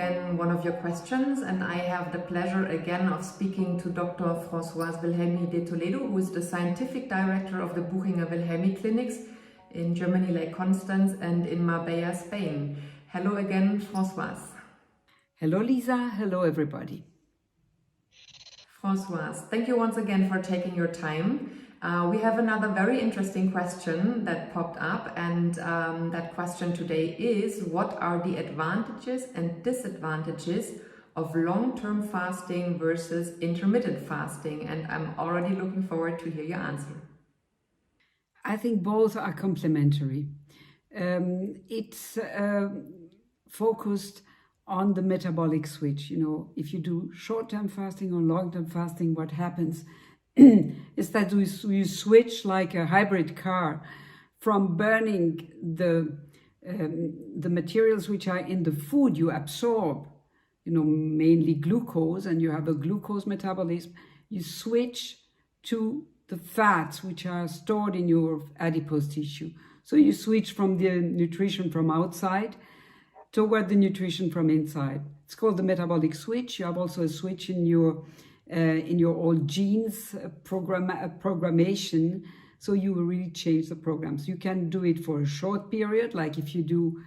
again one of your questions, and I have the pleasure again of speaking to Dr. Françoise Wilhelmi de Toledo, who is the scientific director of the Buchinger Wilhelmi clinics in Germany, like Constance, and in Marbella, Spain. Hello again, Françoise. Hello, Lisa. Hello, everybody. Françoise, thank you once again for taking your time. We have another very interesting question that popped up, and that question today is: what are the advantages and disadvantages of long-term fasting versus intermittent fasting? And I'm already looking forward to hear your answer. I think both are complementary. It's focused on the metabolic switch. You know, if you do short-term fasting or long-term fasting, what happens is that you switch like a hybrid car from burning the materials which are in the food you absorb, you know, mainly glucose, and you have a glucose metabolism. You switch to the fats which are stored in your adipose tissue. So you switch from the nutrition from outside toward the nutrition from inside. It's called the metabolic switch. You have also a switch in your old genes programmation. So you will really change the programs. You can do it for a short period, like if you do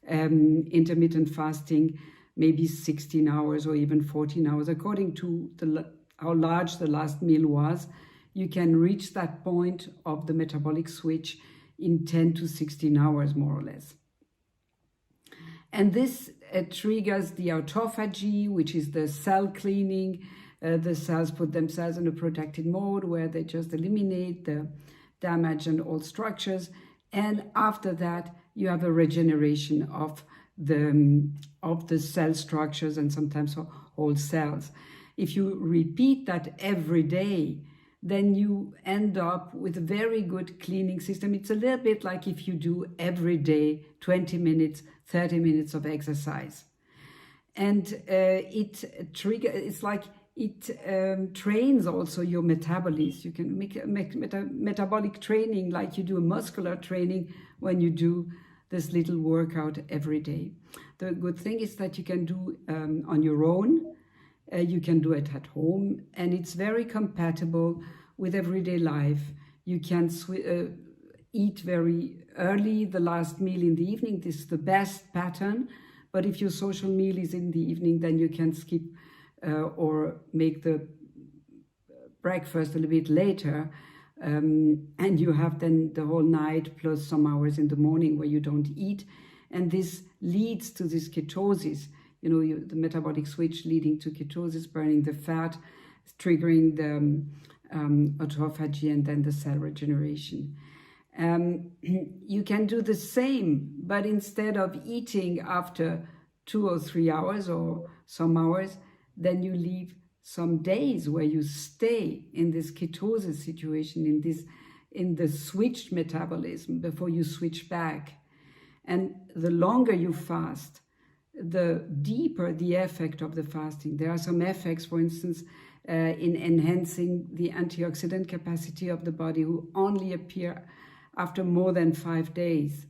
intermittent fasting, maybe 16 hours or even 14 hours, according to how large the last meal was. You can reach that point of the metabolic switch in 10 to 16 hours, more or less. And this triggers the autophagy, which is the cell cleaning. The cells put themselves in a protected mode where they just eliminate the damage and old structures. And after that, you have a regeneration of the cell structures and sometimes whole cells. If you repeat that every day, then you end up with a very good cleaning system. It's a little bit like if you do every day 20 minutes, 30 minutes of exercise. And it trains also your metabolism. You can make metabolic training like you do a muscular training when you do this little workout every day. The good thing is that you can do on your own. You can do it at home, and it's very compatible with everyday life. You can eat very early, the last meal in the evening. This is the best pattern. But if your social meal is in the evening, then you can skip or make the breakfast a little bit later. And you have then the whole night plus some hours in the morning where you don't eat. And this leads to this ketosis. You know, the metabolic switch leading to ketosis, burning the fat, triggering the autophagy and then the cell regeneration. You can do the same, but instead of eating after 2 or 3 hours or some hours, then you leave some days where you stay in this ketosis situation, in the switched metabolism before you switch back. And the longer you fast, the deeper the effect of the fasting. There are some effects, for instance, in enhancing the antioxidant capacity of the body, who only appear after more than 5 days.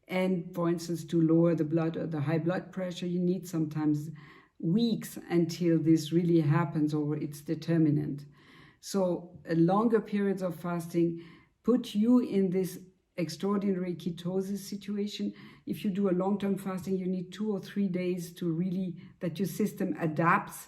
And for instance, to lower the high blood pressure, you need sometimes weeks until this really happens, or it's determinant. So longer periods of fasting put you in this extraordinary ketosis situation. If you do a long-term fasting, you need 2 or 3 days to really, that your system adapts,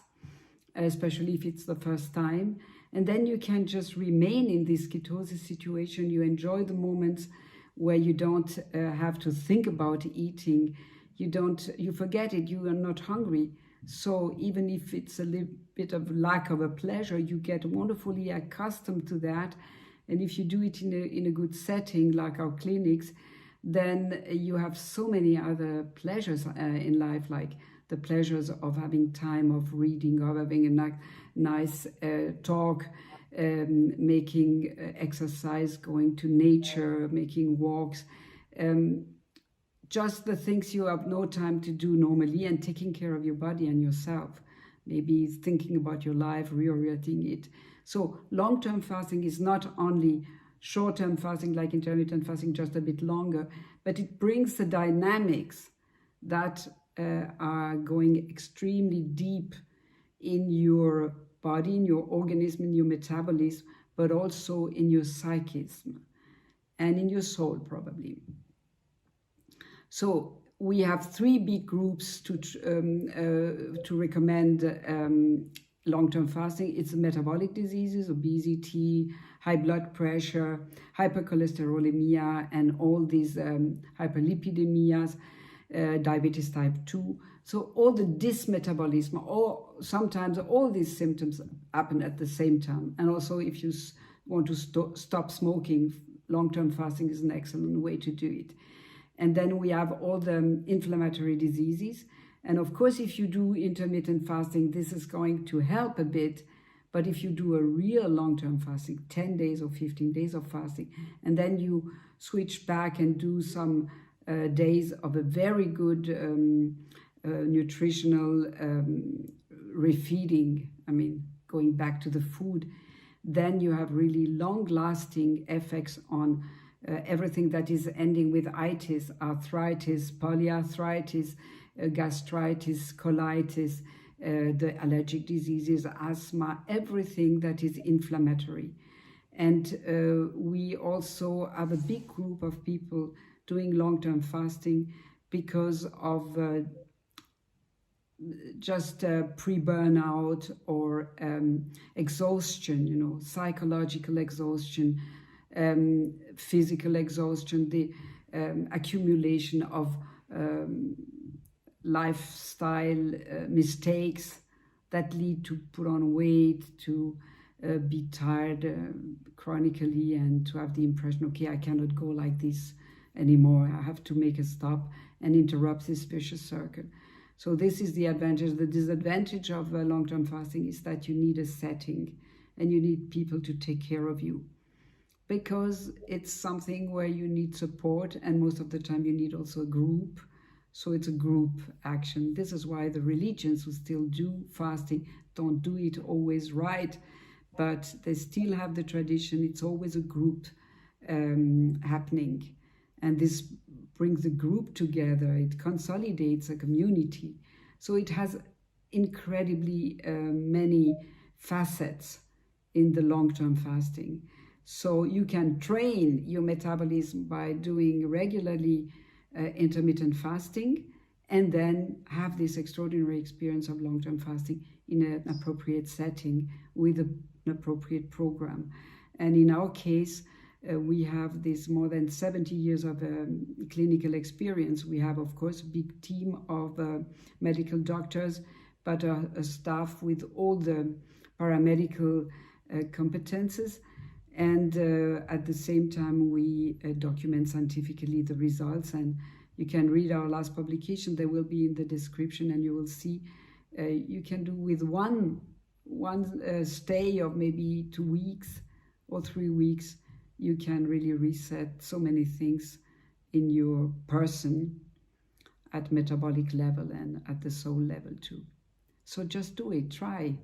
especially if it's the first time. And then you can just remain in this ketosis situation. You enjoy the moments where you don't have to think about eating. You forget it, you are not hungry. So even if it's a little bit of lack of a pleasure, you get wonderfully accustomed to that. And if you do it in a good setting, like our clinics, then you have so many other pleasures in life, like the pleasures of having time of reading, of having a nice talk, making exercise, going to nature, making walks, just the things you have no time to do normally, and taking care of your body and yourself. Maybe thinking about your life, reorienting it. So long-term fasting is not only short-term fasting like intermittent fasting, just a bit longer, but it brings the dynamics that are going extremely deep in your body, in your organism, in your metabolism, but also in your psychism and in your soul, probably. So we have three big groups to recommend long-term fasting. It's metabolic diseases, obesity, high blood pressure, hypercholesterolemia, and all these hyperlipidemias, diabetes type 2. So all the dysmetabolism, or sometimes all these symptoms happen at the same time. And also if you want to stop smoking, long-term fasting is an excellent way to do it. And then we have all the inflammatory diseases. And of course, if you do intermittent fasting, this is going to help a bit. But if you do a real long-term fasting, 10 days or 15 days of fasting, and then you switch back and do some days of a very good nutritional refeeding, I mean, going back to the food, then you have really long-lasting effects on everything that is ending with itis, arthritis, polyarthritis, gastritis, colitis, the allergic diseases, asthma, everything that is inflammatory. And we also have a big group of people doing long-term fasting because of just pre-burnout or exhaustion, psychological exhaustion, physical exhaustion, the accumulation of lifestyle mistakes that lead to put on weight, to be tired chronically, and to have the impression, okay, I cannot go like this anymore. I have to make a stop and interrupt this vicious circle. So this is the advantage. The disadvantage of long-term fasting is that you need a setting and you need people to take care of you, because it's something where you need support, and most of the time you need also a group. So it's a group action. This is why the religions who still do fasting don't do it always right, but they still have the tradition. It's always a group happening. And this brings the group together. It consolidates a community. So it has incredibly many facets in the long-term fasting. So you can train your metabolism by doing regularly intermittent fasting, and then have this extraordinary experience of long-term fasting in an appropriate setting with an appropriate program. And in our case, we have this more than 70 years of clinical experience. We have, of course, a big team of medical doctors, but a staff with all the paramedical competences. And at the same time, we document scientifically the results. And you can read our last publication. They will be in the description, and you will see you can do with one stay of maybe 2 weeks or 3 weeks. You can really reset so many things in your person at metabolic level and at the soul level too. So just do it, try.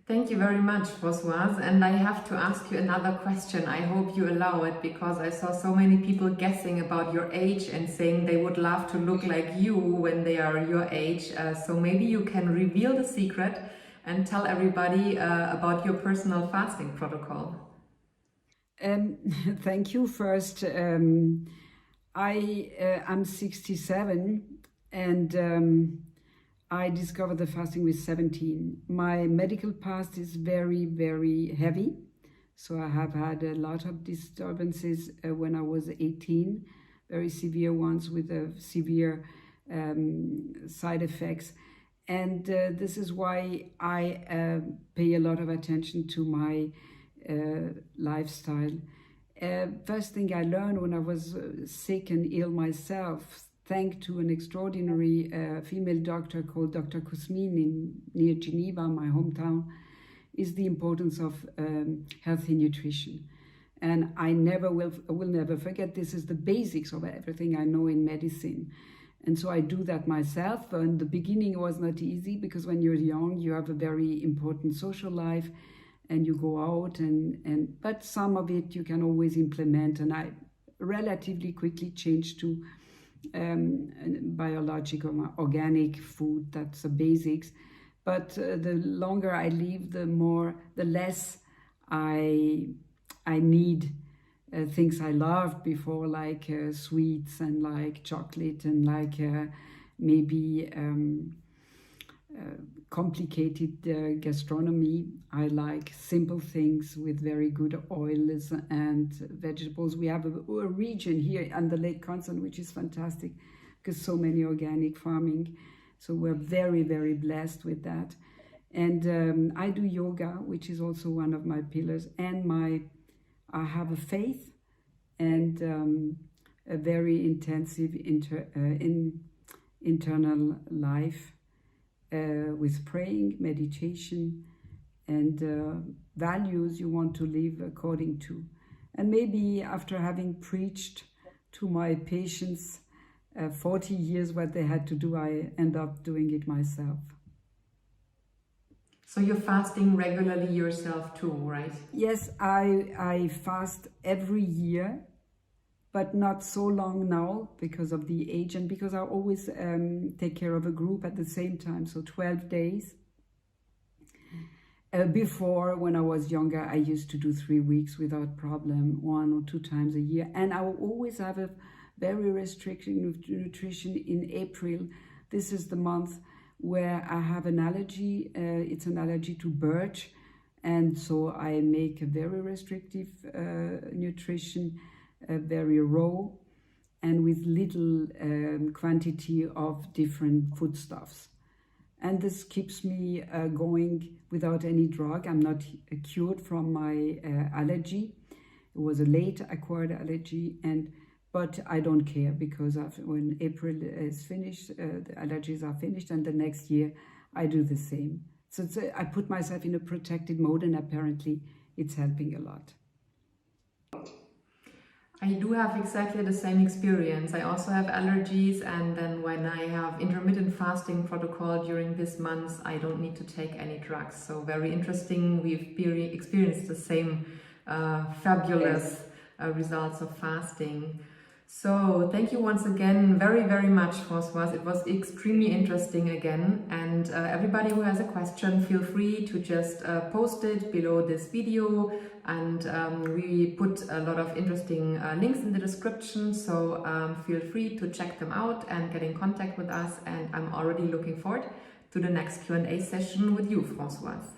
Thank you very much, Françoise. And I have to ask you another question. I hope you allow it, because I saw so many people guessing about your age and saying they would love to look like you when they are your age. So maybe you can reveal the secret and tell everybody about your personal fasting protocol. Thank you. First, I'm 67, and I discovered the fasting with 17. My medical past is very, very heavy. So I have had a lot of disturbances when I was 18, very severe ones with severe side effects. And this is why I pay a lot of attention to my lifestyle. First thing I learned when I was sick and ill myself, thanks to an extraordinary female doctor called Dr. Kuzmin near Geneva, my hometown, is the importance of healthy nutrition. And I will never forget, this is the basics of everything I know in medicine. And so I do that myself. In the beginning it was not easy, because when you're young you have a very important social life and you go out, but some of it you can always implement. And I relatively quickly changed to biological, organic food. That's the basics. But the longer I live, the less I need things I loved before, like sweets and like chocolate and like maybe complicated gastronomy. I like simple things with very good oils and vegetables. We have a region here on the Lake Constance which is fantastic because so many organic farming. So we're very, very blessed with that. And I do yoga, which is also one of my pillars. And I have a faith and a very intensive internal life with praying, meditation, and values you want to live according to. And maybe after having preached to my patients 40 years what they had to do, I end up doing it myself. So you're fasting regularly yourself too, right? Yes, I fast every year, but not so long now because of the age and because I always take care of a group at the same time, so 12 days. Before, when I was younger, I used to do 3 weeks without problem, 1 or 2 times a year. And I will always have a very restricted nutrition in April. This is the month where I have an allergy. It's an allergy to birch. And so I make a very restrictive nutrition, very raw, and with little quantity of different foodstuffs. And this keeps me going without any drug. I'm not cured from my allergy. It was a late acquired allergy, but I don't care because when April is finished, the allergies are finished, and the next year I do the same. So I put myself in a protected mode, and apparently it's helping a lot. I do have exactly the same experience. I also have allergies, and then when I have intermittent fasting protocol during this month, I don't need to take any drugs. So very interesting. We've experienced the same fabulous results of fasting. So thank you once again very, very much, Françoise. It was extremely interesting again. And everybody who has a question, feel free to just post it below this video. And we put a lot of interesting links in the description. So feel free to check them out and get in contact with us. And I'm already looking forward to the next Q&A session with you, Françoise.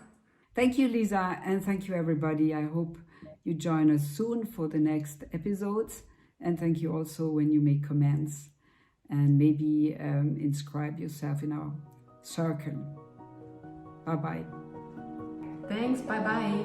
Thank you, Lisa. And thank you, everybody. I hope you join us soon for the next episodes. And thank you also when you make comments and maybe inscribe yourself in our circle. Bye-bye. Thanks. Bye-bye.